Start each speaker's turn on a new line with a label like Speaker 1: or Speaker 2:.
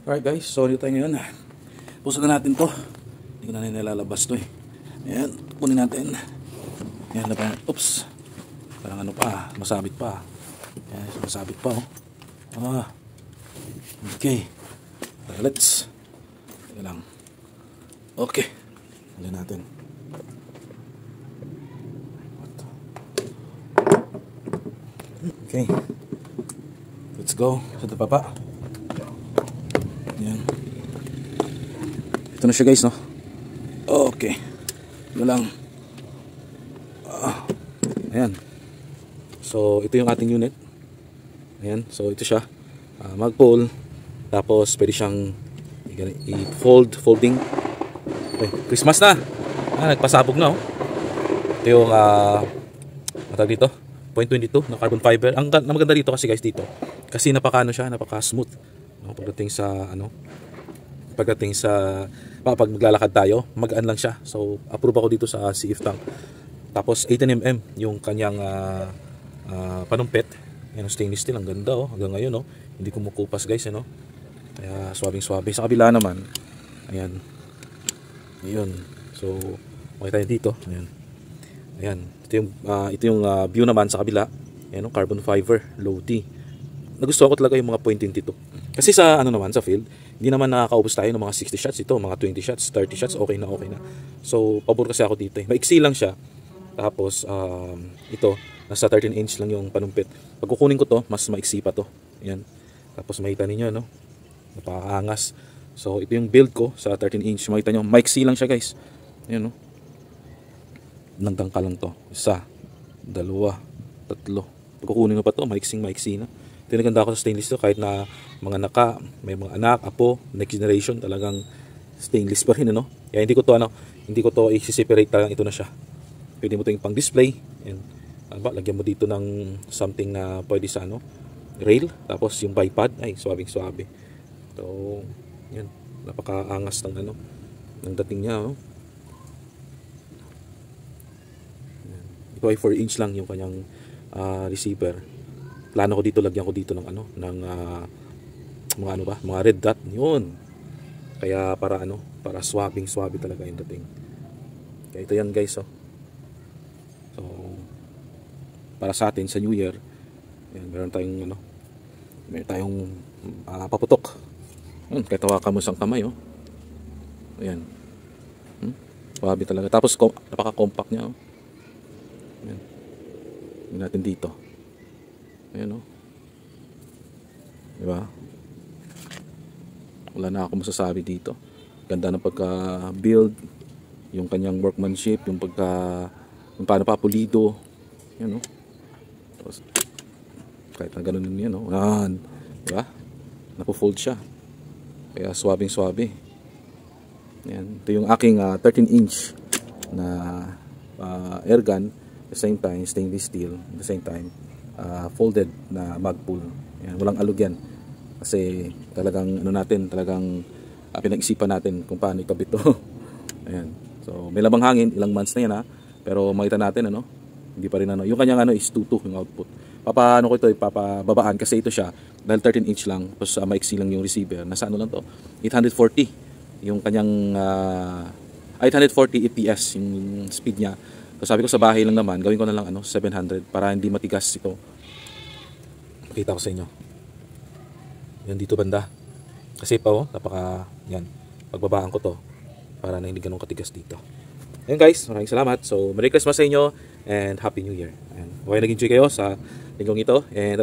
Speaker 1: Alright guys, so dito tayo ngayon. Puso na natin to. Hindi ko na nilalabas to eh. Ayan, kunin natin. Ayan na pa. Oops. Parang ano pa, masabit pa. Ayan, masabit pa oh. Okay. Let's. Teka lang. Okay. Ayan natin. Okay. Let's go. Sa papa. Ayan. Ito na siya guys, no? Okay. Ito lang. Ayan. So, ito yung ating unit. Ayan. So, ito siya. Mag-pull. Tapos, pwede siyang folding. Okay. Christmas na. Nagpasabog na, oh. Ito yung, matag dito. 0.22 na carbon fiber. Ang maganda dito kasi guys dito. Kasi napaka-ano siya, napaka-smooth. No, pagdating sa pag maglalakad tayo, magaan lang siya. So, approve ako dito sa CF Tank. Tapos 18mm yung kanyang panumpit. Yan, stainless steel, ang ganda oh. Hanggang ngayon oh, hindi kumukupas guys, ano. Kaya swabing-swabe. Sa kabila naman, ayan. Ayun. So, makita niyo dito, ayan. Ayan. Ito yung view naman sa kabila. Ayan, carbon fiber, low T. Nagustuhan ko talaga yung mga 0.22. Kasi sa ano naman, sa field, hindi naman nakakaubos tayo ng mga 60 shots. Ito, mga 20 shots, 30 shots, okay na. So, pabor kasi ako dito eh. Maiksi lang siya. Tapos, ito, nasa 13 inch lang yung panumpit. Pag kukunin ko to, mas maiksi pa to. Ayan. Tapos makita ninyo, no? Napakaangas. So, ito yung build ko sa 13 inch. Makita nyo, maiksi lang siya guys. Ayan, no? Nagtangka lang to. 1, 2, 3. Pag kukunin ko pa to, maiksi na. Tinaganda ako sa stainless to kahit na mga may mga anak, apo, next generation, talagang stainless pa rin, ano? Kaya hindi ko to i-separate, talagang ito na siya. Pwede mo ito yung pang display. Ayan. Lagyan mo dito ng something na pwede sa ano, rail, tapos yung bipod, ay swabing-swabe. So, yan, napakaangas ng ano, ng dating niya, oh. Ito ay 4 inch lang yung kanyang receiver. Plano ko dito, lagyan ko dito ng ano, ng mga red dot, yun. Kaya para swabing-swabe talaga yung dating. Kaya ito yan guys, oh. So, para sa atin sa New Year, yan, meron tayong paputok. Yun, kahit hawakan mo isang kamay, oh. Ayan. Swabe talaga. Tapos napaka-compact niya, oh. Ayan. Tingnan natin dito. Ayan, oh. Diba? Wala na ako masasabi dito. Ganda ng pagka-build, yung kanyang workmanship, yung paano pa pulido. Ayan, oh. Tapos, kahit na ganun yan, oh. Ayan. Diba? Napo-fold siya. Kaya swabing-swabe. Ayan. Ito yung aking 13 inch na air gun. At the same time, stainless steel. At the same time, folded na mag-pull. Ayan, walang alog yan. Kasi talagang pinag-isipan natin kung paano ikabit to. Ayan. So, may labang hangin, ilang months na yan ha. Pero makita natin ano, hindi pa rin ano. Yung kanyang ano is 2.2 yung output. Papababaan kasi ito siya dahil 13 inch lang. Tapos maiksi lang yung receiver. Nasa ano lang to? 840 yung kanyang 840 fps yung speed niya. So sabi ko sa bahay lang naman, gawin ko na lang 700 para hindi matigas ito. Pakita ko sa inyo. Yan dito banda. Kasi yan. Pagbabaan ko to para na hindi ganun katigas dito. Ayan guys, maraming salamat. So Merry Christmas sa inyo and Happy New Year. Ayan. Okay, nag-enjoy kayo sa linggong ito and